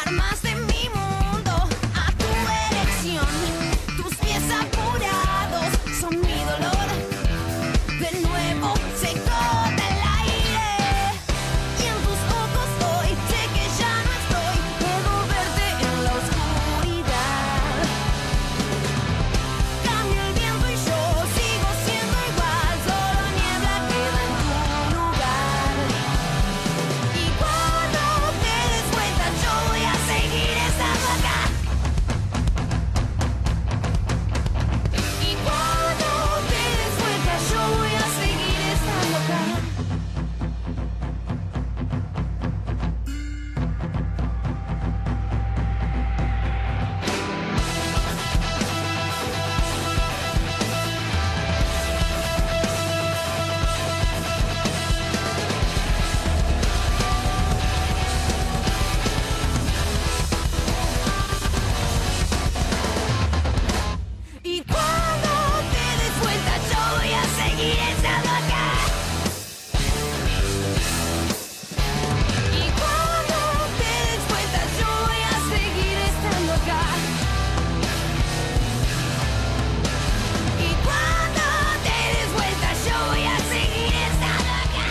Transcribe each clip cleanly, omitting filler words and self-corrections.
Armaste mi mundo a tu elección. Tus pies apurados son mi dolor. De nuevo se corta el aire. Y en tus ojos hoy sé que ya no estoy. Puedo verte en la oscuridad. Cambia el viento y yo sigo siendo igual. Solo niebla queda en tu lugar. Y cuando te des vuelta yo voy a seguir estando acá. Y cuando te des vuelta yo voy a seguir estando acá. Y cuando te des vuelta yo voy a seguir estando acá. Y cuando te des vuelta yo voy a seguir estando acá. Y cuando te des vuelta yo voy a seguir estando acá.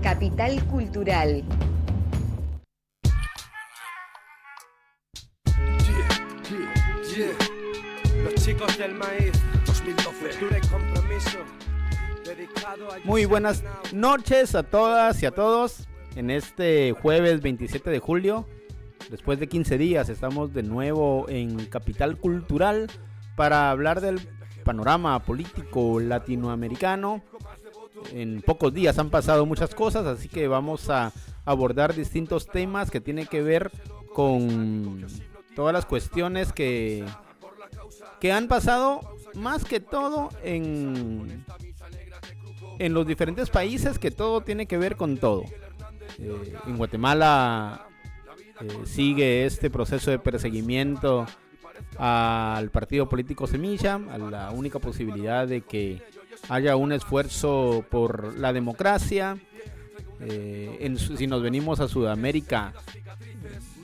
Capital Cultural. Los chicos del maíz 2012. Cultura y compromiso. Dedicado a Muy buenas noches a todas y a todos. En este jueves 27 de julio, después de 15 días, estamos de nuevo en Capital Cultural para hablar del panorama político latinoamericano. En pocos días han pasado muchas cosas, así que vamos a abordar distintos temas que tienen que ver con todas las cuestiones que han pasado, más que todo en los diferentes países, que todo tiene que ver con todo. En Guatemala sigue este proceso de perseguimiento al partido político Semilla, a la única posibilidad de que haya un esfuerzo por la democracia. Si nos venimos a Sudamérica,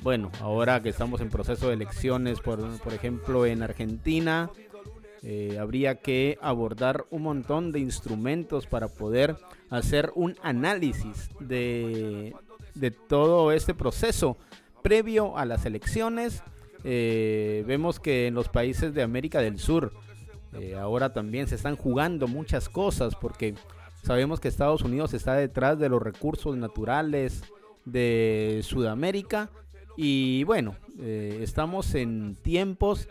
bueno, ahora que estamos en proceso de elecciones, por ejemplo en Argentina, habría que abordar un montón de instrumentos para poder hacer un análisis de todo este proceso previo a las elecciones. Vemos que en los países de América del Sur ahora también se están jugando muchas cosas, porque sabemos que Estados Unidos está detrás de los recursos naturales de Sudamérica. Y bueno, estamos en tiempos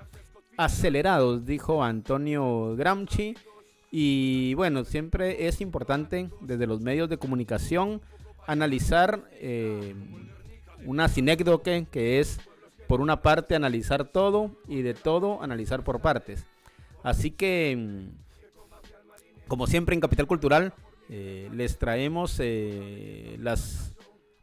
acelerados, dijo Antonio Gramsci. Y bueno, siempre es importante desde los medios de comunicación analizar una sinécdoque, que es por una parte analizar todo y de todo analizar por partes. Así que, como siempre en Capital Cultural, les traemos las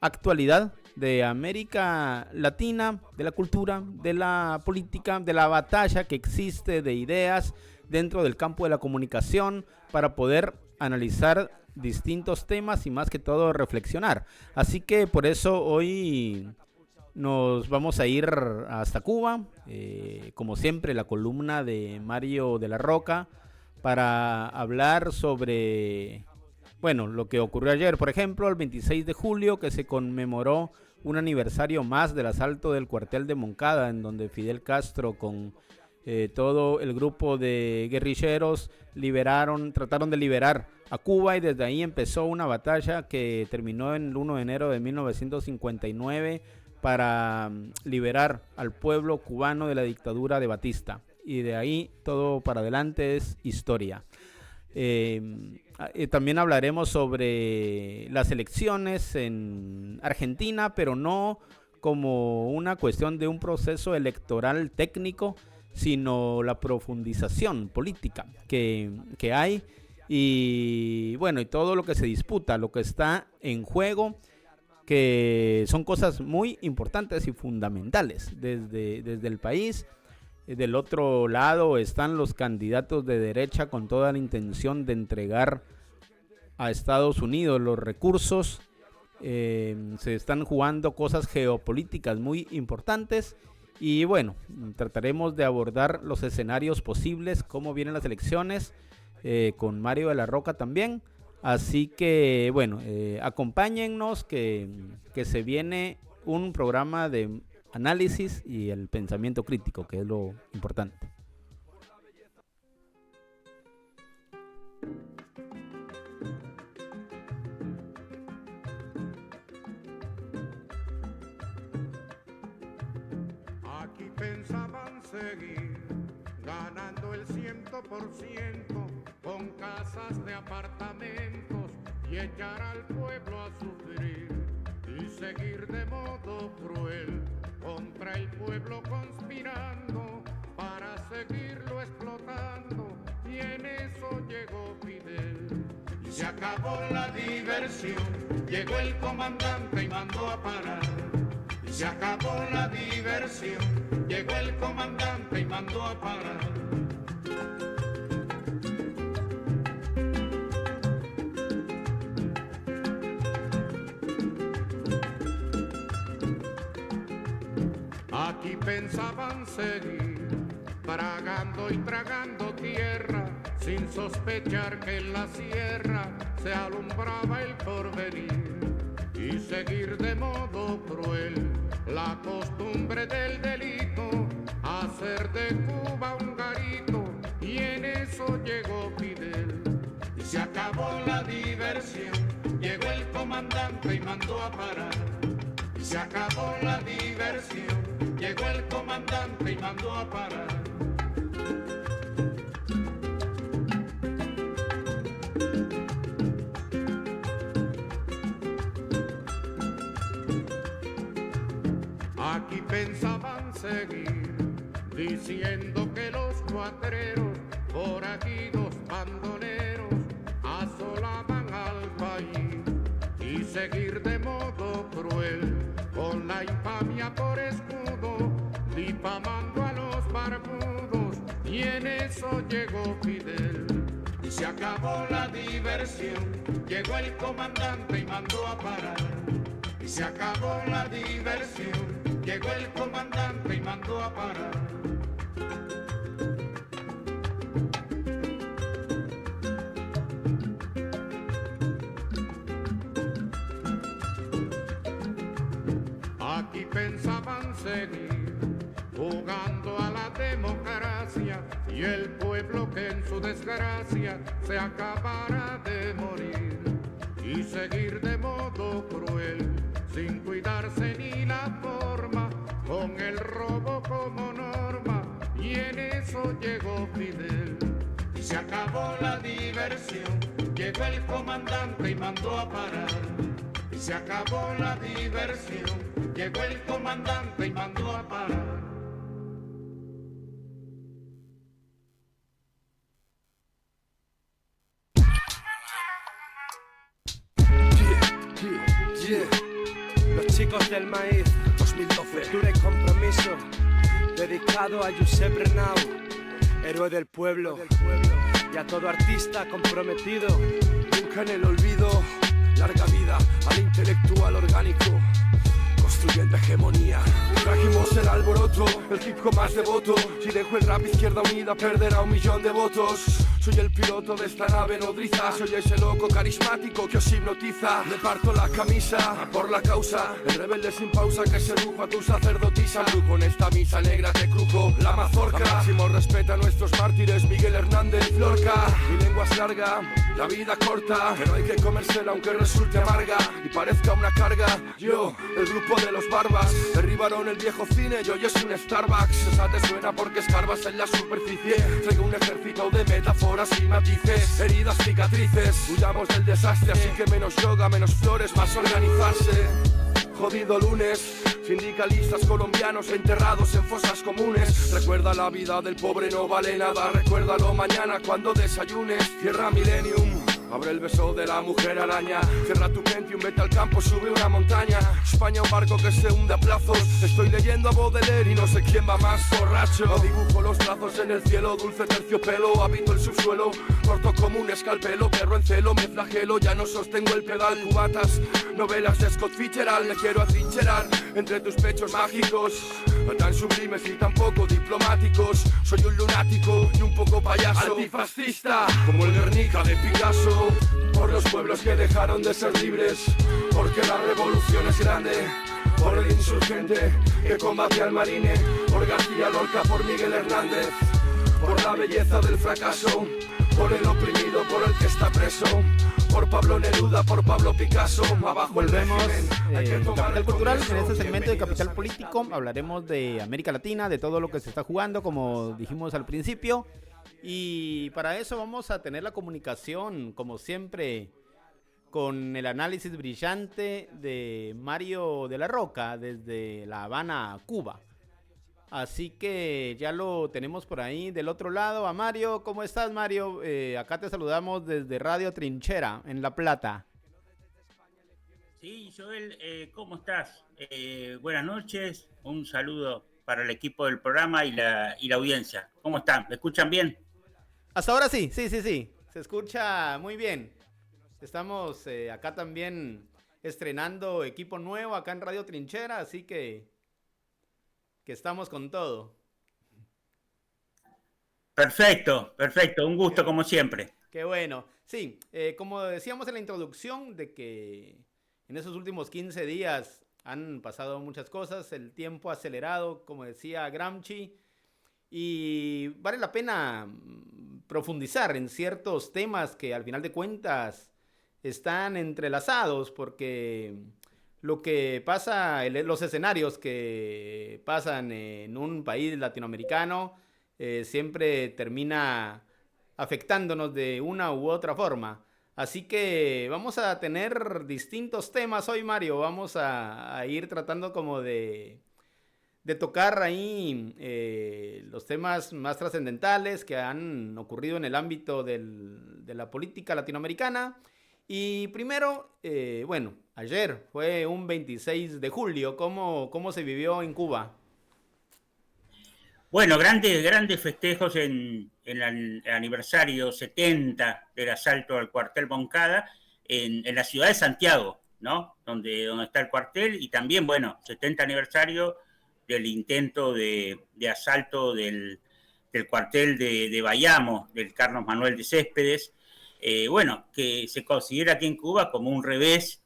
actualidad de América Latina, de la cultura, de la política, de la batalla que existe de ideas dentro del campo de la comunicación, para poder analizar distintos temas y más que todo reflexionar. Así que por eso hoy nos vamos a ir hasta Cuba, como siempre la columna de Mario de la Roca, para hablar sobre, bueno, lo que ocurrió ayer, por ejemplo, el 26 de julio, que se conmemoró un aniversario más del asalto del cuartel de Moncada, en donde Fidel Castro con todo el grupo de guerrilleros trataron de liberar a Cuba, y desde ahí empezó una batalla que terminó en el 1 de enero de 1959 para liberar al pueblo cubano de la dictadura de Batista. Y de ahí todo para adelante es historia. También hablaremos sobre las elecciones en Argentina, pero no como una cuestión de un proceso electoral técnico, sino la profundización política que hay y bueno, y todo lo que se disputa, lo que está en juego, que son cosas muy importantes y fundamentales desde el país. Del otro lado están los candidatos de derecha con toda la intención de entregar a Estados Unidos los recursos. Se están jugando cosas geopolíticas muy importantes y bueno, trataremos de abordar los escenarios posibles, cómo vienen las elecciones, con Mario de la Roca también. Así que bueno, acompáñennos que se viene un programa de análisis y el pensamiento crítico, que es lo importante. Aquí pensaban seguir ganando el 100% con casas de apartamentos y echar al pueblo a sufrir y seguir de modo cruel contra el pueblo conspirando para seguirlo explotando, y en eso llegó Fidel. Y se acabó la diversión, llegó el comandante y mandó a parar. Y se acabó la diversión, llegó el comandante y mandó a parar. Aquí pensaban seguir, tragando y tragando tierra, sin sospechar que en la sierra se alumbraba el porvenir, y seguir de modo cruel la costumbre del delito, hacer de Cuba un garito, y en eso llegó Fidel. Y se acabó la diversión, llegó el comandante y mandó a parar. Y se acabó la diversión, llegó el comandante y mandó a parar. Aquí pensaban seguir, diciendo que los cuatreros, forajidos, bandoleros, asolaban al país, y seguir de modo cruel, con la infamia por escudo, difamando a los barbudos, y en eso llegó Fidel. Y se acabó la diversión, llegó el comandante y mandó a parar. Y se acabó la diversión, llegó el comandante y mandó a parar. Aquí pensaban seguir jugando a la democracia, y el pueblo que en su desgracia se acabara de morir, y seguir de modo cruel, sin cuidarse ni la forma, con el robo como norma, y en eso llegó Fidel. Y se acabó la diversión, llegó el comandante y mandó a parar. Y se acabó la diversión, llegó el comandante y mandó a parar. Los chicos del maíz, 2012. Cultura y compromiso, dedicado a Josep Renau, héroe del pueblo, y a todo artista comprometido. Nunca en el olvido, larga vida al intelectual orgánico, construyendo hegemonía. Trajimos el alboroto, el hip hop más devoto. Si dejo el rap Izquierda Unida perderá 1 millón de votos. Soy el piloto de esta nave nodriza, soy ese loco carismático que os hipnotiza. Me parto la camisa por la causa, el rebelde sin pausa que se rujo a tu sacerdotisa. Brujo en esta misa negra te crujo la mazorca. Máximo respeta a nuestros mártires, Miguel Hernández, Lorca. Mi lengua es larga, la vida corta, pero hay que comérsela aunque resulte amarga y parezca una carga. Yo, el grupo de los barbas, derribaron el viejo cine y hoy es un Starbucks. Esa te suena porque escarbas en la superficie. Traigo un ejército de metáforas metáforas y matices, heridas, cicatrices. Huyamos del desastre, así que menos yoga, menos flores, más organizarse. Jodido lunes, sindicalistas colombianos enterrados en fosas comunes. Recuerda la vida del pobre, no vale nada. Recuérdalo mañana cuando desayunes. Cierra Millennium, abre el beso de la mujer araña. Cierra tu Pentium, vete al campo, sube una montaña. España, un barco que se hunde a plazos. Estoy leyendo a Baudelaire y no sé quién va más borracho. Dibujo los trazos en el cielo, dulce terciopelo. Habito el subsuelo, corto como un escalpelo. Perro en celo, me flagelo, ya no sostengo el pedal. Cubatas, novelas de Scott Fitzgerald. Me quiero atrincherar entre tus pechos mágicos, tan sublimes y tan poco diplomáticos. Soy un lunático y un poco payaso, antifascista como el Guernica de Picasso. Por los pueblos que dejaron de ser libres, porque la revolución es grande. Por el insurgente que combate al marine, por García Lorca, por Miguel Hernández, por la belleza del fracaso, por el oprimido, por el que está preso, por Pablo Neruda, por Pablo Picasso. Abajo el Volvemos régimen, hay que en tomar Capital el Cultural. En Congreso. este segmento de Capital Político hablaremos de América Latina, de todo lo que se está jugando, como dijimos al principio. Y para eso vamos a tener la comunicación, como siempre, con el análisis brillante de Mario de la Roca desde La Habana, Cuba. Así que ya lo tenemos por ahí del otro lado a Mario. ¿Cómo estás, Mario? Acá te saludamos desde Radio Trinchera, en La Plata. Sí, Joel, ¿cómo estás? Buenas noches, un saludo para el equipo del programa y la audiencia. ¿Cómo están? ¿Me escuchan bien? Hasta ahora sí. Se escucha muy bien. Estamos acá también estrenando equipo nuevo acá en Radio Trinchera, así que estamos con todo. Perfecto, un gusto como siempre. Qué bueno. Sí, como decíamos en la introducción, de que en esos últimos 15 días han pasado muchas cosas, el tiempo acelerado, como decía Gramsci, y vale la pena profundizar en ciertos temas que al final de cuentas están entrelazados, porque lo que pasa, los escenarios que pasan en un país latinoamericano siempre termina afectándonos de una u otra forma. Así que vamos a tener distintos temas hoy, Mario. Vamos a ir tratando como de tocar ahí los temas más trascendentales que han ocurrido en el ámbito de la política latinoamericana. Y primero, bueno, ayer fue un 26 de julio. ¿Cómo se vivió en Cuba? Bueno, grandes festejos en el aniversario 70 del asalto al cuartel Moncada en la ciudad de Santiago, ¿no? Donde está el cuartel, y también, bueno, 70 aniversario del intento de asalto del cuartel de Bayamo, del Carlos Manuel de Céspedes, bueno, que se considera aquí en Cuba como un revés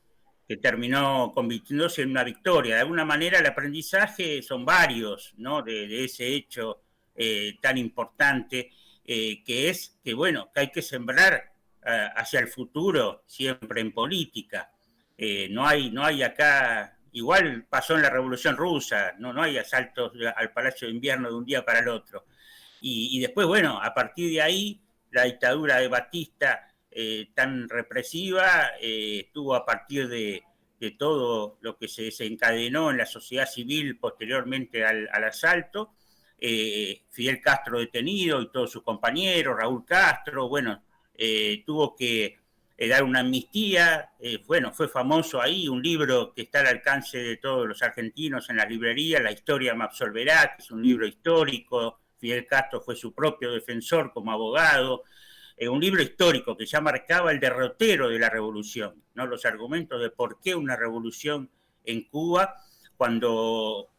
que terminó convirtiéndose en una victoria. De alguna manera el aprendizaje son varios, ¿no? de ese hecho tan importante, que es que, bueno, que hay que sembrar hacia el futuro siempre en política. No hay acá, igual pasó en la Revolución Rusa, no hay asaltos al Palacio de Invierno de un día para el otro. Y después, bueno, a partir de ahí, la dictadura de Batista, tan represiva, estuvo a partir de todo lo que se desencadenó en la sociedad civil posteriormente al asalto. Fidel Castro detenido y todos sus compañeros, Raúl Castro, bueno, tuvo que dar una amnistía. Bueno, fue famoso ahí un libro que está al alcance de todos los argentinos en las librerías, La historia me absolverá, que es un libro histórico. Fidel Castro fue su propio defensor como abogado. Un libro histórico que ya marcaba el derrotero de la revolución, ¿no? Los argumentos de por qué una revolución en Cuba cuando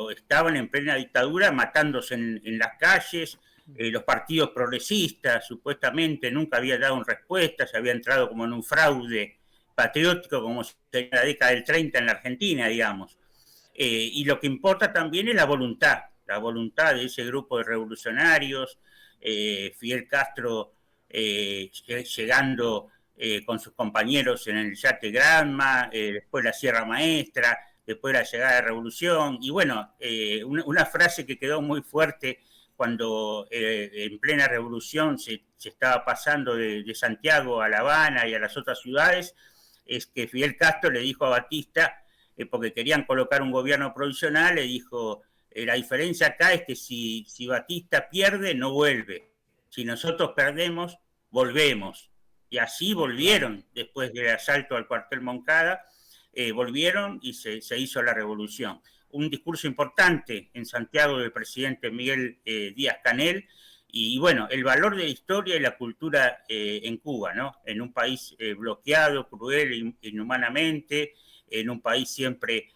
estaban en plena dictadura, matándose en las calles. Los partidos progresistas supuestamente nunca habían dado respuesta, se había entrado como en un fraude patriótico, como en la década del 30 en la Argentina, digamos. Y lo que importa también es la voluntad de ese grupo de revolucionarios. Fidel Castro llegando con sus compañeros en el yate Granma, después la Sierra Maestra, después la llegada de la revolución. Y bueno, una frase que quedó muy fuerte cuando en plena revolución se estaba pasando de Santiago a La Habana y a las otras ciudades, es que Fidel Castro le dijo a Batista, porque querían colocar un gobierno provisional, le dijo, la diferencia acá es que si Batista pierde, no vuelve. Si nosotros perdemos, volvemos. Y así volvieron después del asalto al cuartel Moncada, volvieron y se hizo la revolución. Un discurso importante en Santiago del presidente Miguel Díaz-Canel, y bueno, el valor de la historia y la cultura en Cuba, ¿no? En un país bloqueado, cruel, inhumanamente, en un país siempre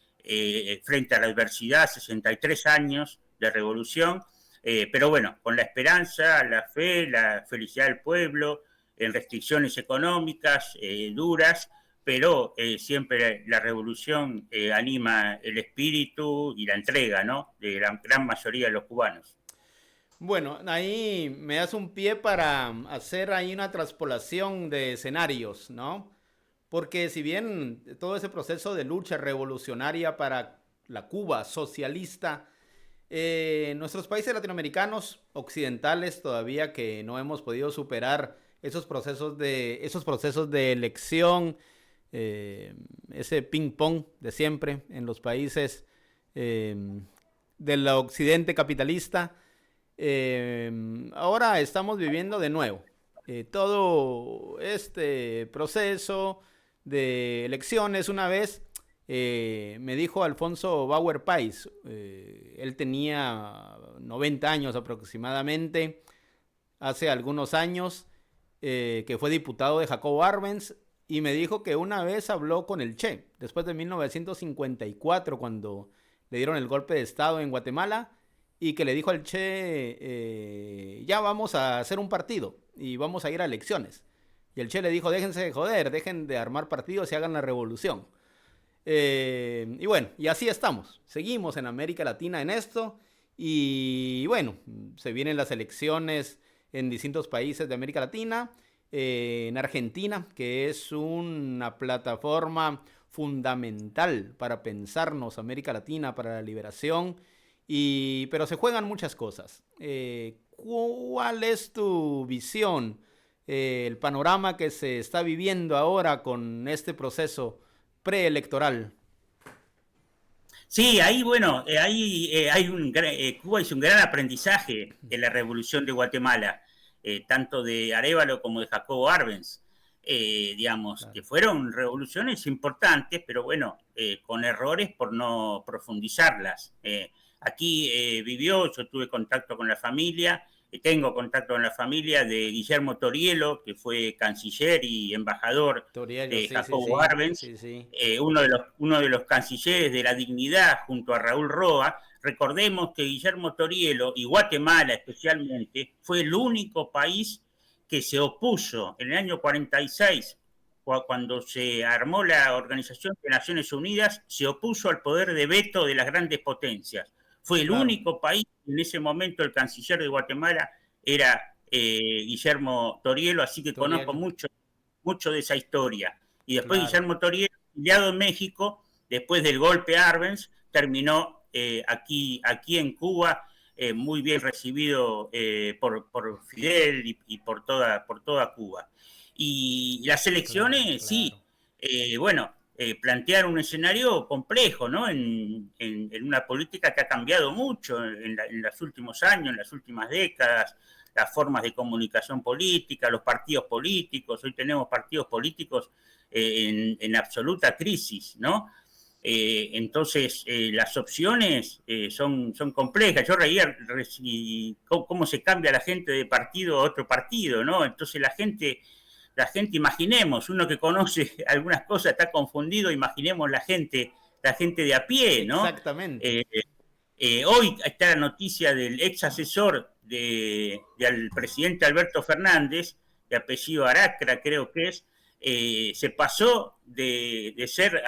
frente a la adversidad, 63 años de revolución, pero bueno, con la esperanza, la fe, la felicidad del pueblo, en restricciones económicas duras, pero siempre la revolución anima el espíritu y la entrega, ¿no?, de la gran mayoría de los cubanos. Bueno, ahí me das un pie para hacer ahí una traspolación de escenarios, ¿no? Porque si bien todo ese proceso de lucha revolucionaria para la Cuba socialista, nuestros países latinoamericanos, occidentales, todavía que no hemos podido superar esos procesos de elección, ese ping-pong de siempre en los países del occidente capitalista, ahora estamos viviendo de nuevo todo este proceso de elecciones. Una vez me dijo Alfonso Bauer Pais, él tenía 90 años aproximadamente, hace algunos años, que fue diputado de Jacobo Arbenz, y me dijo que una vez habló con el Che, después de 1954, cuando le dieron el golpe de Estado en Guatemala, y que le dijo al Che, ya vamos a hacer un partido y vamos a ir a elecciones. Y el Che le dijo, déjense de joder, dejen de armar partidos y hagan la revolución. Y bueno, y así estamos. Seguimos en América Latina en esto. Y bueno, se vienen las elecciones en distintos países de América Latina. En Argentina, que es una plataforma fundamental para pensarnos América Latina, para la liberación. Pero se juegan muchas cosas. ¿Cuál es tu visión? El panorama que se está viviendo ahora con este proceso preelectoral. Sí, ahí, bueno, Cuba hizo un gran aprendizaje de la revolución de Guatemala, tanto de Arévalo como de Jacobo Arbenz, digamos, claro, que fueron revoluciones importantes, pero bueno, con errores por no profundizarlas. Aquí yo tuve contacto con la familia, tengo contacto con la familia de Guillermo Torielo, que fue canciller y embajador de Jacobo Arbenz, uno de los cancilleres de la dignidad junto a Raúl Roa. Recordemos que Guillermo Torielo, y Guatemala especialmente, fue el único país que se opuso en el año 46, cuando se armó la Organización de Naciones Unidas, se opuso al poder de veto de las grandes potencias. Fue el único país, en ese momento el canciller de Guatemala era Guillermo Torielo, así que conozco mucho de esa historia. Y después Guillermo Torielo, exiliado en México, después del golpe a Arbenz, terminó aquí en Cuba, muy bien recibido por Fidel y por toda Cuba. Y las elecciones, bueno, plantear un escenario complejo, ¿no? En una política que ha cambiado mucho en los últimos años, en las últimas décadas, las formas de comunicación política, los partidos políticos. Hoy tenemos partidos políticos en absoluta crisis, ¿no? Entonces, las opciones son complejas. Yo reía cómo se cambia la gente de partido a otro partido, ¿no? Entonces la gente, imaginemos, uno que conoce algunas cosas está confundido, imaginemos la gente de a pie, ¿no? Exactamente. Hoy está la noticia del ex asesor del presidente Alberto Fernández, de apellido Aracra creo que es, se pasó de ser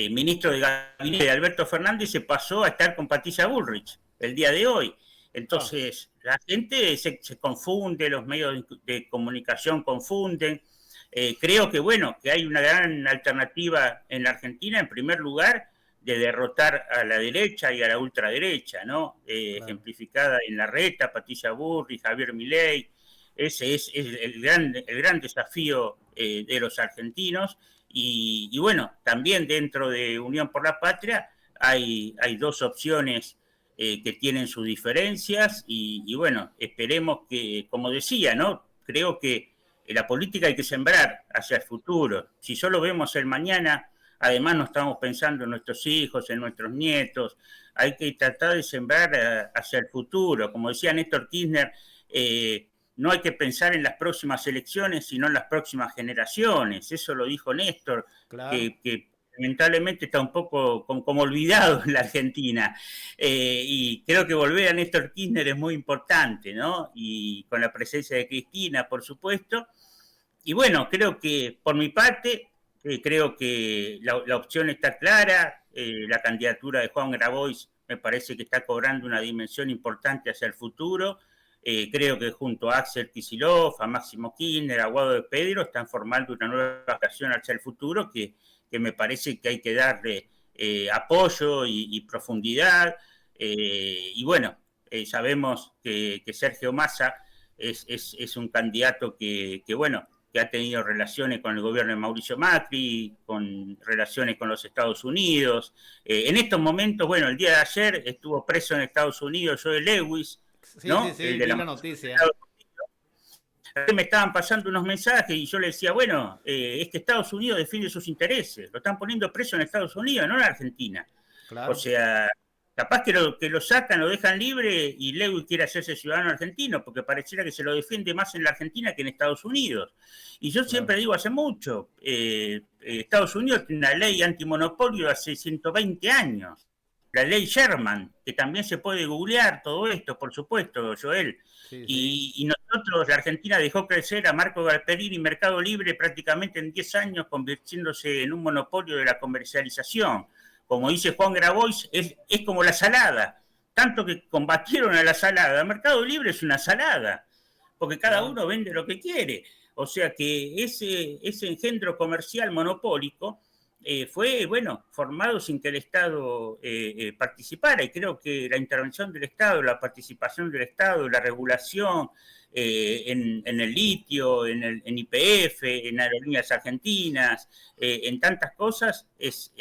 ministro de gabinete de Alberto Fernández, se pasó a estar con Patricia Bullrich el día de hoy. Entonces, la gente se confunde, los medios de comunicación confunden. Creo que, bueno, que hay una gran alternativa en la Argentina, en primer lugar, de derrotar a la derecha y a la ultraderecha, ¿no? Claro. Ejemplificada en Larreta, Patricia Burri, Javier Milei. Ese es el gran desafío de los argentinos. Y bueno, también dentro de Unión por la Patria hay dos opciones que tienen sus diferencias y bueno, esperemos que, como decía, ¿no? Creo que la política hay que sembrar hacia el futuro. Si solo vemos el mañana, además no estamos pensando en nuestros hijos, en nuestros nietos, hay que tratar de sembrar hacia el futuro. Como decía Néstor Kirchner, no hay que pensar en las próximas elecciones, sino en las próximas generaciones. Eso lo dijo Néstor, Claro. que lamentablemente está un poco como olvidado en la Argentina. Y creo que volver a Néstor Kirchner es muy importante, ¿no? Y con la presencia de Cristina, por supuesto. Y bueno, creo que por mi parte, creo que la opción está clara. La candidatura de Juan Grabois me parece que está cobrando una dimensión importante hacia el futuro. Creo que junto a Axel Kicillof, a Máximo Kirchner, a Guado de Pedro, están formando una nueva ocasión hacia el futuro que me parece que hay que darle apoyo y profundidad. Y bueno, sabemos que Sergio Massa es un candidato que bueno, que ha tenido relaciones con el gobierno de Mauricio Macri, con relaciones con los Estados Unidos. En estos momentos, bueno, el día de ayer estuvo preso en Estados Unidos Joe Lewis, ¿no? Sí, vi la noticia. Me estaban pasando unos mensajes y yo le decía, bueno, es que Estados Unidos defiende sus intereses, lo están poniendo preso en Estados Unidos, no en Argentina. Claro. O sea, capaz que lo sacan, lo dejan libre y Lewis quiere hacerse ciudadano argentino, porque pareciera que se lo defiende más en la Argentina que en Estados Unidos. Y yo siempre digo hace mucho, Estados Unidos tiene una ley antimonopolio hace 120 años, la ley Sherman, que también se puede googlear todo esto, por supuesto, Joel. Sí. Y nosotros, la Argentina dejó crecer a Marco Galperini Mercado Libre prácticamente en 10 años, convirtiéndose en un monopolio de la comercialización. Como dice Juan Grabois, es como la salada. Tanto que combatieron a la salada. Mercado Libre es una salada, porque cada uno vende lo que quiere. O sea que ese engendro comercial monopólico fue, bueno, formado sin que el Estado participara. Y creo que la intervención del Estado, la participación del Estado, la regulación en el litio, en YPF, en aerolíneas argentinas, en tantas cosas, es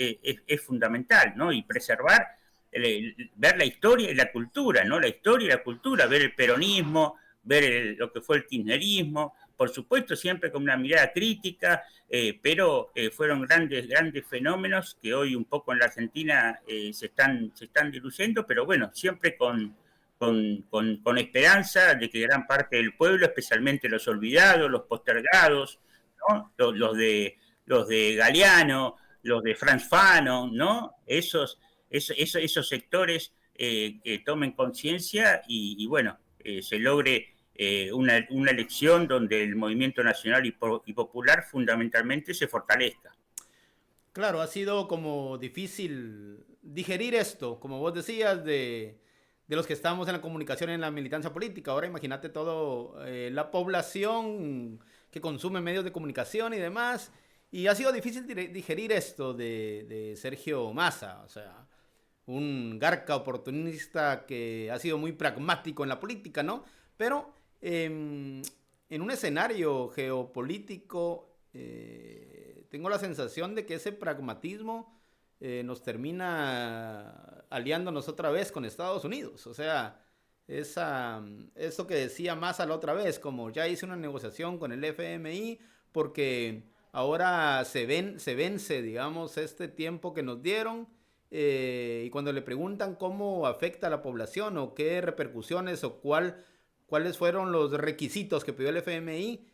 fundamental, ¿no? Y preservar, ver la historia y la cultura, ¿no? La historia y la cultura, ver el peronismo, ver lo que fue el kirchnerismo, por supuesto siempre con una mirada crítica, pero fueron grandes fenómenos que hoy un poco en la Argentina se están diluyendo, pero bueno, siempre con esperanza de que gran parte del pueblo, especialmente los olvidados, los postergados, ¿no? los de Galeano, los de Franz Fanon, ¿no? Esos sectores tomen conciencia y bueno, se logre una elección donde el movimiento nacional y popular fundamentalmente se fortalezca. Claro, ha sido como difícil digerir esto, como vos decías, de los que estamos en la comunicación, en la militancia política. Ahora imagínate todo la población que consume medios de comunicación y demás. Y ha sido difícil digerir esto de Sergio Massa, o sea, un garca oportunista que ha sido muy pragmático en la política, ¿no? Pero en un escenario geopolítico tengo la sensación de que ese pragmatismo nos termina aliándonos otra vez con Estados Unidos. O sea, eso que decía Massa la otra vez, como ya hice una negociación con el FMI porque ahora se vence, digamos, este tiempo que nos dieron. Y cuando le preguntan cómo afecta a la población o qué repercusiones o cuáles fueron los requisitos que pidió el FMI,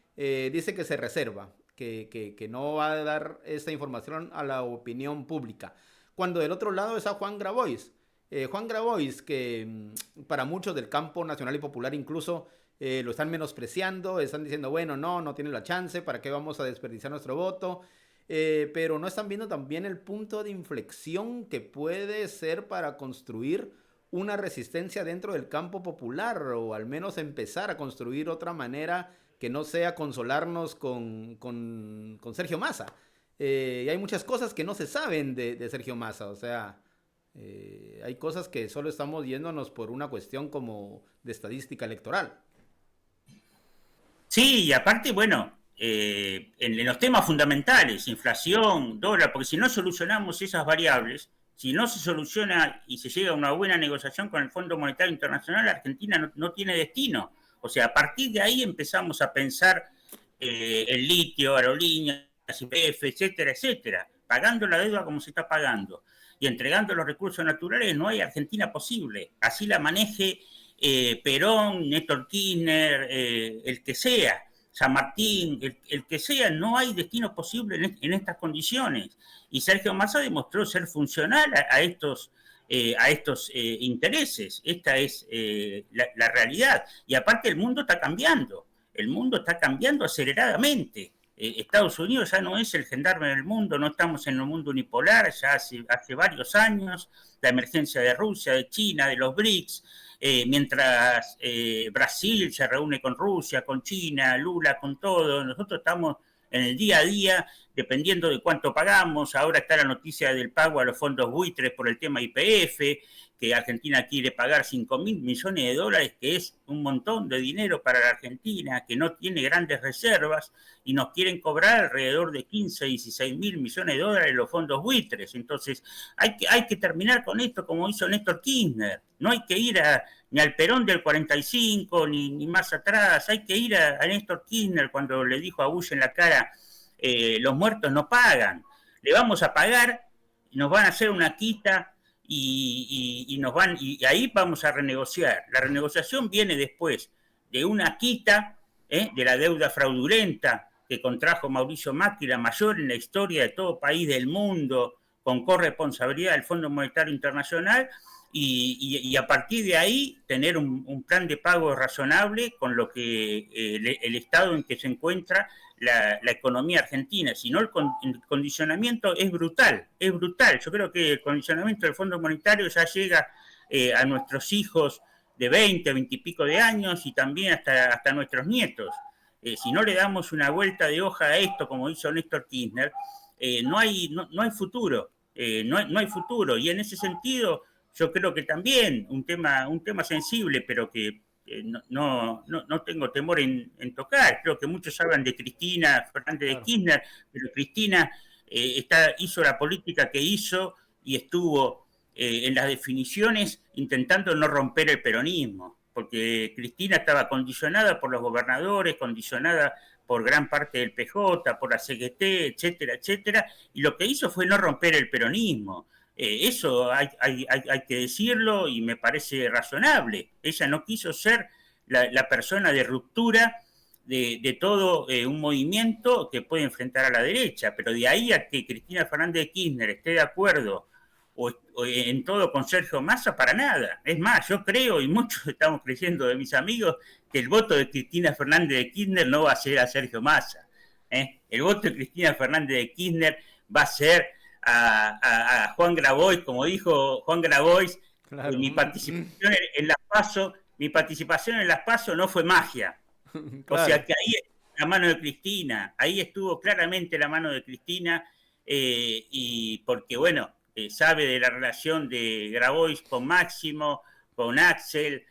dice que se reserva, que no va a dar esta información a la opinión pública. Cuando del otro lado está Juan Grabois. Juan Grabois, que para muchos del campo nacional y popular incluso lo están menospreciando, están diciendo, bueno, no tiene la chance, ¿para qué vamos a desperdiciar nuestro voto? Pero no están viendo también el punto de inflexión que puede ser para construir una resistencia dentro del campo popular, o al menos empezar a construir otra manera que no sea consolarnos con Sergio Massa. y hay muchas cosas que no se saben de Sergio Massa, o sea, hay cosas que solo estamos yéndonos por una cuestión como de estadística electoral. Sí, y aparte, bueno, en los temas fundamentales, inflación, dólar, porque si no solucionamos esas variables, si no se soluciona y se llega a una buena negociación con el Fondo Monetario Internacional, Argentina no tiene destino. O sea, a partir de ahí empezamos a pensar el litio, aerolíneas, YPF, etcétera, etcétera, pagando la deuda como se está pagando y entregando los recursos naturales, no hay Argentina posible. Así la maneje Perón, Néstor Kirchner, el que sea, San Martín, el que sea, no hay destino posible en estas condiciones. Y Sergio Massa demostró ser funcional a estos intereses. Esta es la realidad. Y aparte el mundo está cambiando aceleradamente. Estados Unidos ya no es el gendarme del mundo, no estamos en un mundo unipolar, ya hace varios años, la emergencia de Rusia, de China, de los BRICS, mientras Brasil se reúne con Rusia, con China, Lula, con todo, nosotros estamos en el día a día, dependiendo de cuánto pagamos. Ahora está la noticia del pago a los fondos buitres por el tema YPF, que Argentina quiere pagar 5.000 millones de dólares, que es un montón de dinero para la Argentina, que no tiene grandes reservas, y nos quieren cobrar alrededor de 15, 16.000 millones de dólares los fondos buitres. Entonces, hay que terminar con esto como hizo Néstor Kirchner. No hay que ir ni al Perón del 45, ni más atrás. Hay que ir a Néstor Kirchner cuando le dijo a Bush en la cara, los muertos no pagan. Le vamos a pagar, nos van a hacer una quita y ahí vamos a renegociar. La renegociación viene después de una quita de la deuda fraudulenta que contrajo Mauricio Macri, la mayor en la historia de todo país del mundo, con corresponsabilidad del Fondo Monetario Internacional, y a partir de ahí tener un plan de pago razonable con lo que el estado en que se encuentra la economía argentina. Si no, el condicionamiento es brutal, es brutal. Yo creo que el condicionamiento del Fondo Monetario ya llega a nuestros hijos de 20, 20 y pico de años y también hasta nuestros nietos. Si no le damos una vuelta de hoja a esto, como hizo Néstor Kirchner, no hay futuro, no hay futuro. Y en ese sentido, yo creo que también un tema sensible, pero que no tengo temor en tocar. Creo que muchos hablan de Cristina Fernández de Kirchner, pero Cristina hizo la política que hizo y estuvo en las definiciones intentando no romper el peronismo, porque Cristina estaba condicionada por los gobernadores, condicionada por gran parte del PJ, por la CGT, etcétera, etcétera, y lo que hizo fue no romper el peronismo. Eso hay que decirlo y me parece razonable. Ella no quiso ser la persona de ruptura de todo un movimiento que puede enfrentar a la derecha, pero de ahí a que Cristina Fernández de Kirchner esté de acuerdo o en todo con Sergio Massa, para nada. Es más, yo creo, y muchos estamos creyendo de mis amigos, que el voto de Cristina Fernández de Kirchner no va a ser a Sergio Massa. El voto de Cristina Fernández de Kirchner va a ser a Juan Grabois, como dijo Juan Grabois. Claro. Mi participación en las PASO no fue magia. Claro. O sea que ahí estuvo la mano de Cristina, ahí estuvo claramente la mano de Cristina, y porque, bueno, sabe de la relación de Grabois con Máximo, con Axel,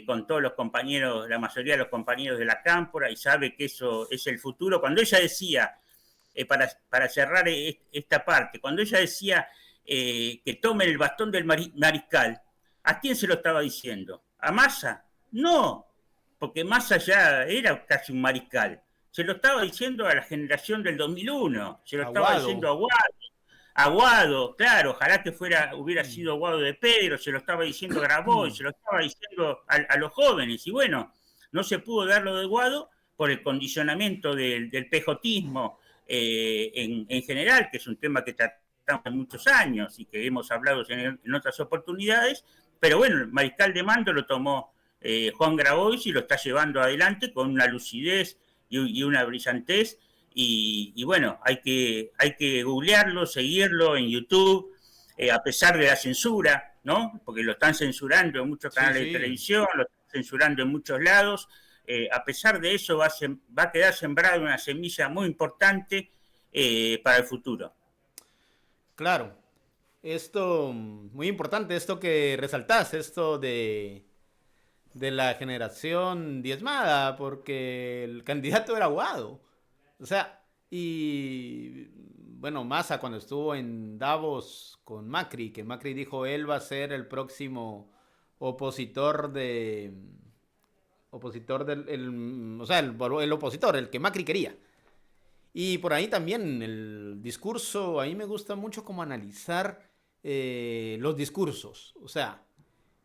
con todos los compañeros, la mayoría de los compañeros de la Cámpora, y sabe que eso es el futuro. Cuando ella decía, para cerrar esta parte, cuando ella decía que tomen el bastón del mariscal, ¿a quién se lo estaba diciendo? ¿A Massa? No, porque Massa ya era casi un mariscal. Se lo estaba diciendo a la generación del 2001, se lo estaba diciendo a Aguado, claro, ojalá que hubiera sido Aguado de Pedro, se lo estaba diciendo Grabois, se lo estaba diciendo a los jóvenes, y bueno, no se pudo dar lo de Aguado por el condicionamiento del pejotismo en general, que es un tema que tratamos en muchos años y que hemos hablado en otras oportunidades, pero bueno, el mariscal de mando lo tomó Juan Grabois y lo está llevando adelante con una lucidez y una brillantez. Y bueno, hay que googlearlo, seguirlo en YouTube, a pesar de la censura, ¿no? Porque lo están censurando en muchos canales de televisión, lo están censurando en muchos lados. A pesar de eso va a quedar sembrada una semilla muy importante para el futuro. Claro, esto, muy importante, esto que resaltás, esto de la generación diezmada, porque el candidato era Guado. O sea, y bueno, Massa cuando estuvo en Davos con Macri, que Macri dijo él va a ser el próximo opositor de opositor o sea, el opositor, el que Macri quería. Y por ahí también el discurso, a mí me gusta mucho como analizar los discursos, o sea,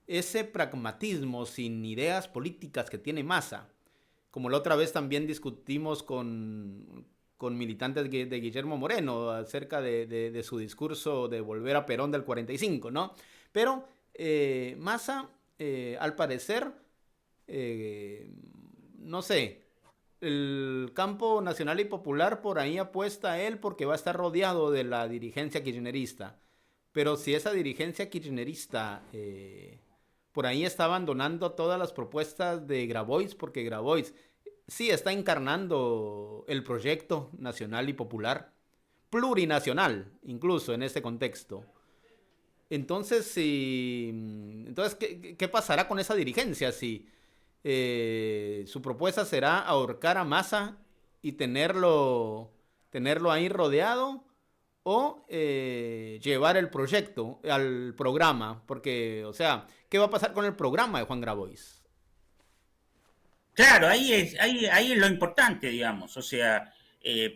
ese pragmatismo sin ideas políticas que tiene Massa, como la otra vez también discutimos con militantes de Guillermo Moreno acerca de su discurso de volver a Perón del 45, ¿no? Pero Massa, al parecer, no sé, el campo nacional y popular por ahí apuesta a él porque va a estar rodeado de la dirigencia kirchnerista. Pero si esa dirigencia kirchnerista por ahí está abandonando todas las propuestas de Grabois, porque Grabois sí está encarnando el proyecto nacional y popular, plurinacional, incluso en este contexto. Entonces, entonces ¿qué pasará con esa dirigencia si su propuesta será ahorcar a Massa y tenerlo ahí rodeado? O llevar el proyecto al programa, porque, o sea, ¿qué va a pasar con el programa de Juan Grabois? Claro, ahí es lo importante, digamos, o sea,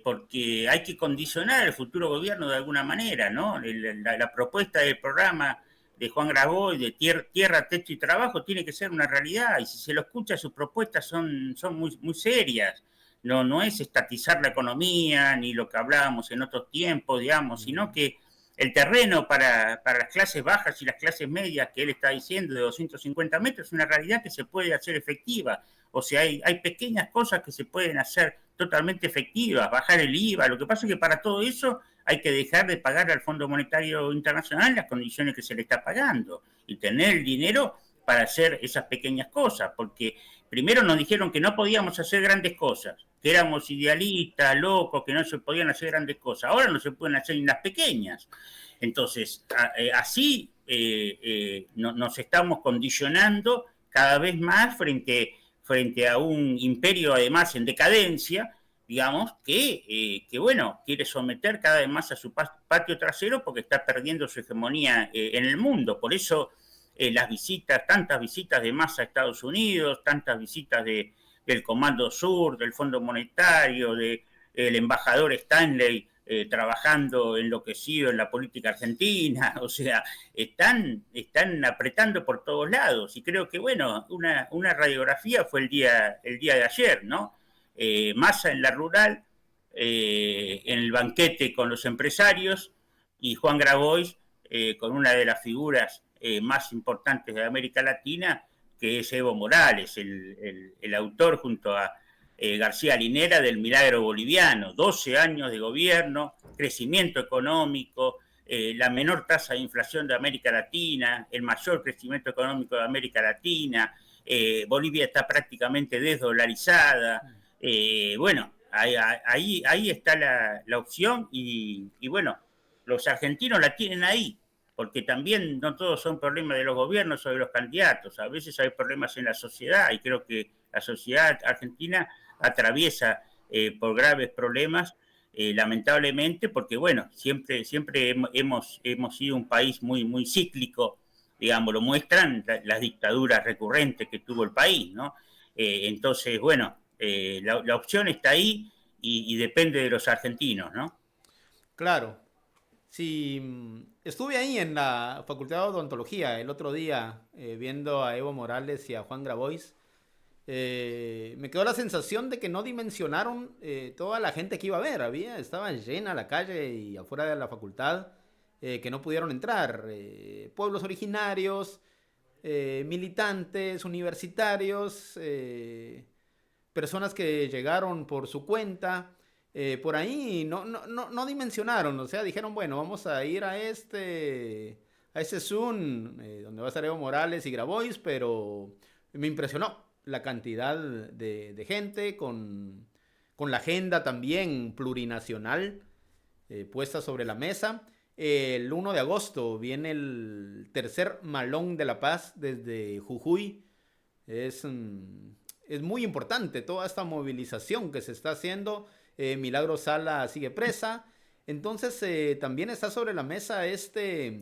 porque hay que condicionar el futuro gobierno de alguna manera, ¿no? La propuesta del programa de Juan Grabois, de tierra, techo y trabajo, tiene que ser una realidad, y si se lo escucha, sus propuestas son muy serias. No es estatizar la economía, ni lo que hablábamos en otros tiempos, digamos, sino que el terreno para las clases bajas y las clases medias que él está diciendo de 250 metros es una realidad que se puede hacer efectiva. O sea, hay pequeñas cosas que se pueden hacer totalmente efectivas, bajar el IVA. Lo que pasa es que para todo eso hay que dejar de pagar al Fondo Monetario Internacional las condiciones que se le está pagando y tener el dinero para hacer esas pequeñas cosas, porque primero nos dijeron que no podíamos hacer grandes cosas, que éramos idealistas, locos, que no se podían hacer grandes cosas. Ahora no se pueden hacer ni las pequeñas. Entonces, así nos estamos condicionando cada vez más frente a un imperio, además, en decadencia, digamos, que bueno, quiere someter cada vez más a su patio trasero porque está perdiendo su hegemonía en el mundo. Por eso las visitas, tantas visitas de Massa a Estados Unidos, tantas visitas del Comando Sur, del Fondo Monetario, del embajador Stanley trabajando enloquecido en la política argentina, o sea, están apretando por todos lados, y creo que, bueno, una radiografía fue el día de ayer, ¿no? Massa en la rural, en el banquete con los empresarios, y Juan Grabois con una de las figuras más importantes de América Latina, que es Evo Morales, el autor junto a García Linera del milagro boliviano. 12 años de gobierno, crecimiento económico, la menor tasa de inflación de América Latina, el mayor crecimiento económico de América Latina, Bolivia está prácticamente desdolarizada. Bueno, ahí está la opción y bueno, los argentinos la tienen ahí, porque también no todos son problemas de los gobiernos o de los candidatos, a veces hay problemas en la sociedad, y creo que la sociedad argentina atraviesa por graves problemas, lamentablemente, porque bueno, siempre hemos sido un país muy cíclico, digamos, lo muestran las dictaduras recurrentes que tuvo el país, ¿no? Entonces, bueno, la opción está ahí y depende de los argentinos, ¿no? Claro. Sí, estuve ahí en la Facultad de Odontología el otro día viendo a Evo Morales y a Juan Grabois. Me quedó la sensación de que no dimensionaron toda la gente que iba a ver. Estaba llena la calle y afuera de la facultad que no pudieron entrar. Pueblos originarios, militantes, universitarios, personas que llegaron por su cuenta. Por ahí no dimensionaron, o sea, dijeron, bueno, vamos a ir a ese Zoom donde va a estar Evo Morales y Grabois, pero me impresionó la cantidad de gente con la agenda también plurinacional puestas sobre la mesa. El 1 de agosto viene el tercer Malón de la Paz desde Jujuy. Es muy importante toda esta movilización que se está haciendo. Milagro Sala sigue presa. Entonces también está sobre la mesa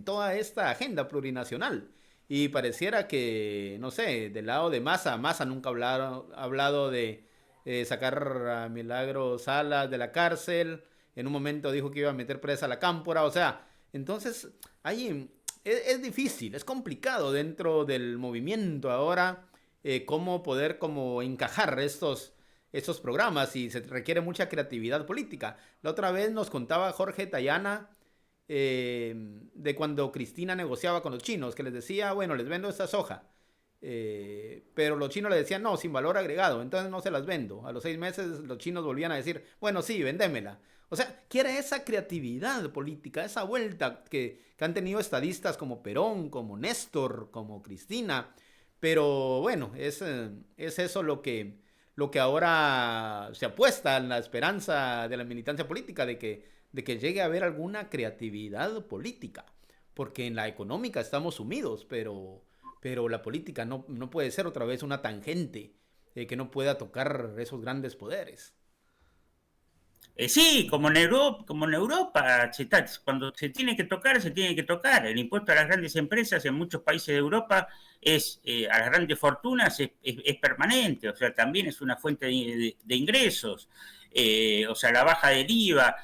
toda esta agenda plurinacional. Y pareciera que, no sé, del lado de Massa nunca ha hablado de sacar a Milagro Sala de la cárcel. En un momento dijo que iba a meter presa a la Cámpora. O sea, entonces es difícil, es complicado dentro del movimiento ahora cómo poder como encajar estos programas, y se requiere mucha creatividad política. La otra vez nos contaba Jorge Tayana de cuando Cristina negociaba con los chinos, que les decía, bueno, les vendo esta soja, pero los chinos le decían, no, sin valor agregado, entonces no se las vendo. A los 6 meses los chinos volvían a decir, bueno, sí, vendémela. O sea, quiere esa creatividad política, esa vuelta que han tenido estadistas como Perón, como Néstor, como Cristina. Pero bueno, es eso lo que ahora se apuesta en la esperanza de la militancia política, de que llegue a haber alguna creatividad política. Porque en la económica estamos sumidos, pero la política no puede ser otra vez una tangente que no pueda tocar esos grandes poderes. Sí, como en Europa, cuando se tiene que tocar, se tiene que tocar. El impuesto a las grandes empresas en muchos países de Europa a las grandes fortunas es permanente, o sea, también es una fuente de ingresos. O sea, la baja del IVA,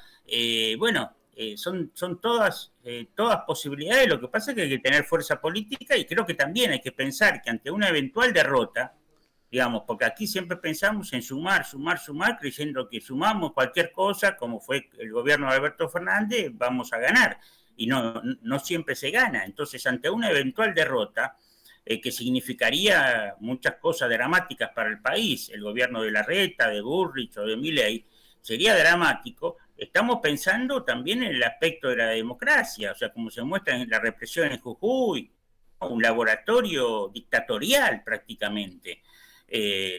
son todas posibilidades. Lo que pasa es que hay que tener fuerza política, y creo que también hay que pensar que ante una eventual derrota, digamos, porque aquí siempre pensamos en sumar, creyendo que sumamos cualquier cosa, como fue el gobierno de Alberto Fernández, vamos a ganar. Y no siempre se gana. Entonces, ante una eventual derrota, que significaría muchas cosas dramáticas para el país, el gobierno de Larreta, de Bullrich o de Milei, sería dramático. Estamos pensando también en el aspecto de la democracia, o sea, como se muestra en la represión en Jujuy, un laboratorio dictatorial prácticamente.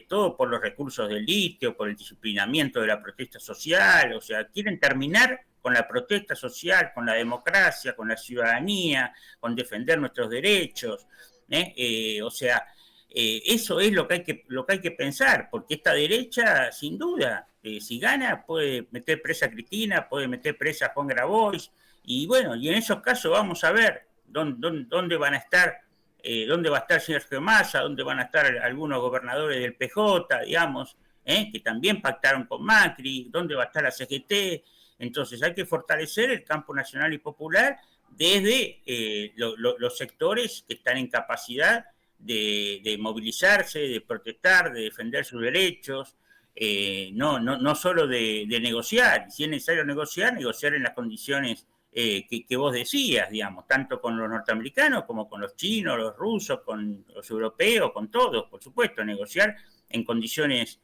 Todo por los recursos del litio, por el disciplinamiento de la protesta social. O sea, quieren terminar con la protesta social, con la democracia, con la ciudadanía, con defender nuestros derechos. O sea, eso es lo que hay que pensar, porque esta derecha, sin duda, si gana, puede meter presa a Cristina, puede meter presa a Juan Grabois, y bueno, y en esos casos vamos a ver dónde van a estar. ¿Dónde va a estar Sergio Massa? ¿Dónde van a estar algunos gobernadores del PJ, digamos, que también pactaron con Macri? ¿Dónde va a estar la CGT? Entonces hay que fortalecer el campo nacional y popular desde los sectores que están en capacidad de movilizarse, de protestar, de defender sus derechos, no solo de negociar. Si es necesario negociar en las condiciones que vos decías, digamos, tanto con los norteamericanos como con los chinos, los rusos, con los europeos, con todos, por supuesto, negociar en condiciones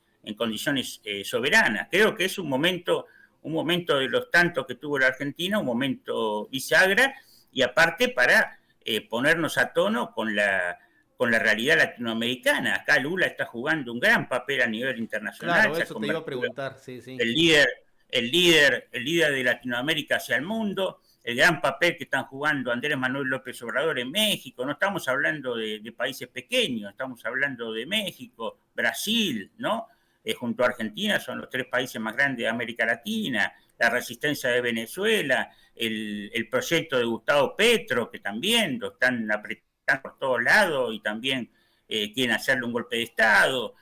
soberanas. Creo que es un momento de los tantos que tuvo la Argentina, un momento bisagra, y aparte para ponernos a tono con la realidad latinoamericana. Acá Lula está jugando un gran papel a nivel internacional. Claro, eso te iba a preguntar, sí. El líder de Latinoamérica hacia el mundo, el gran papel que están jugando Andrés Manuel López Obrador en México. No estamos hablando de países pequeños, estamos hablando de México, Brasil, ¿no? Junto a Argentina son los 3 países más grandes de América Latina, la resistencia de Venezuela, el proyecto de Gustavo Petro, que también lo están apretando por todos lados y también quieren hacerle un golpe de Estado.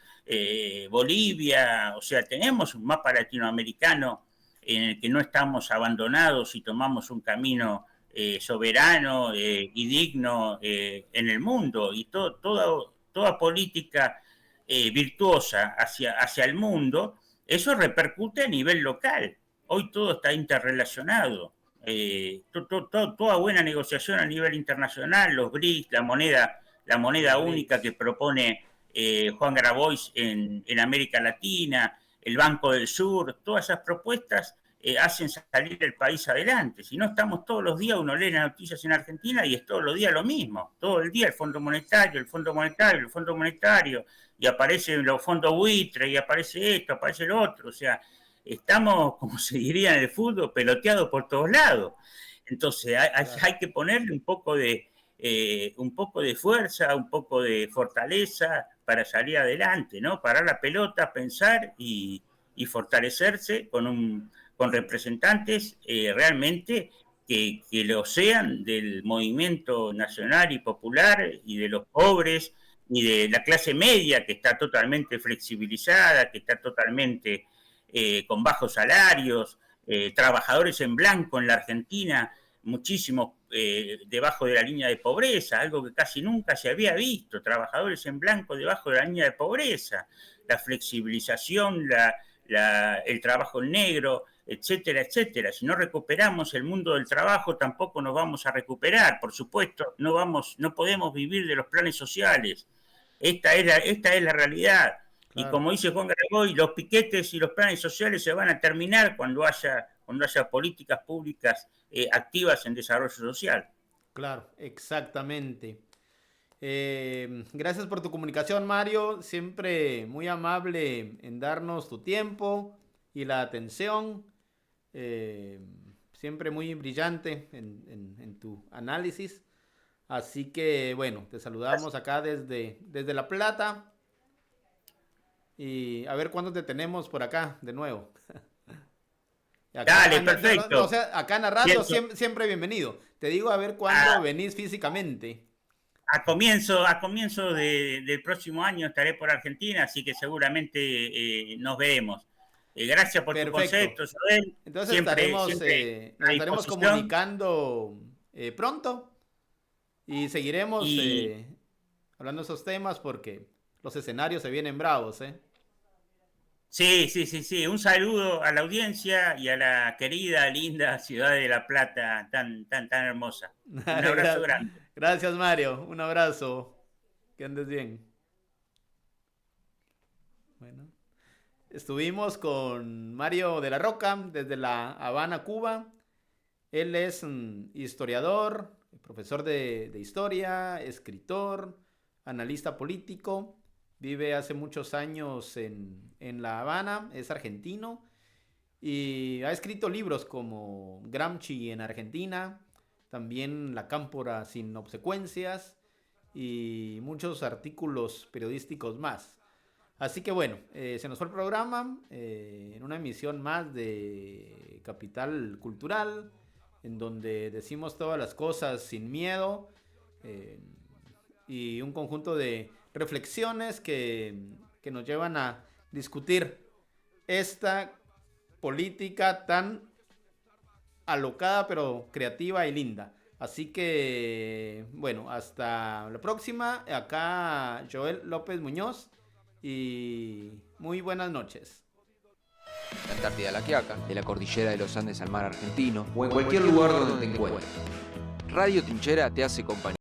Bolivia, o sea, tenemos un mapa latinoamericano en el que no estamos abandonados y tomamos un camino soberano y digno en el mundo, y toda política virtuosa hacia el mundo, eso repercute a nivel local. Hoy todo está interrelacionado. Toda buena negociación a nivel internacional, los BRICS, la moneda única que propone Juan Grabois en América Latina, el Banco del Sur, todas esas propuestas hacen salir el país adelante. Si no, estamos todos los días, uno lee las noticias en Argentina y es todos los días lo mismo. Todo el día el Fondo Monetario, y aparecen los fondos buitre, y aparece esto, aparece lo otro. O sea, estamos, como se diría en el fútbol, peloteados por todos lados. Entonces hay que ponerle un poco de fuerza, un poco de fortaleza para salir adelante, ¿no? Parar la pelota, pensar y fortalecerse con representantes realmente que lo sean del movimiento nacional y popular y de los pobres y de la clase media, que está totalmente flexibilizada, que está totalmente con bajos salarios, trabajadores en blanco en la Argentina, muchísimos debajo de la línea de pobreza, algo que casi nunca se había visto, trabajadores en blanco debajo de la línea de pobreza, la flexibilización, el trabajo en negro, etcétera, etcétera. Si no recuperamos el mundo del trabajo, tampoco nos vamos a recuperar. Por supuesto, no podemos vivir de los planes sociales. Esta es la realidad. Claro. Y como dice Juan Garagoy, los piquetes y los planes sociales se van a terminar cuando haya políticas públicas activas en desarrollo social. Claro, exactamente. Gracias por tu comunicación, Mario. Siempre muy amable en darnos tu tiempo y la atención. Siempre muy brillante en tu análisis. Así que, bueno, te saludamos acá desde La Plata. Y a ver cuándo te tenemos por acá de nuevo. Dale, perfecto. O sea, acá en la radio siempre bienvenido. Te digo a ver cuándo venís físicamente. A comienzo del próximo año estaré por Argentina, así que seguramente nos veremos. Gracias por tu concepto, Joel. Entonces nos estaremos comunicando pronto y seguiremos hablando de esos temas porque los escenarios se vienen bravos, ¿eh? Sí. Un saludo a la audiencia y a la querida, linda ciudad de La Plata, tan hermosa. Un abrazo grande. Gracias, Mario. Un abrazo. Que andes bien. Bueno, estuvimos con Mario de la Roca desde La Habana, Cuba. Él es un historiador, profesor de historia, escritor, analista político. Vive hace muchos años en La Habana, es argentino y ha escrito libros como Gramsci en Argentina, también La Cámpora sin obsecuencias y muchos artículos periodísticos más. Así que bueno, se nos fue el programa en una emisión más de Capital Cultural, en donde decimos todas las cosas sin miedo y un conjunto de reflexiones que nos llevan a discutir esta política tan alocada pero creativa y linda. Así que bueno, hasta la próxima. Acá Joel López Muñoz y muy buenas noches. La Antártida, La Quiaca, de la cordillera de los Andes al mar argentino o en cualquier lugar donde te encuentres. Radio Trinchera te hace compañía.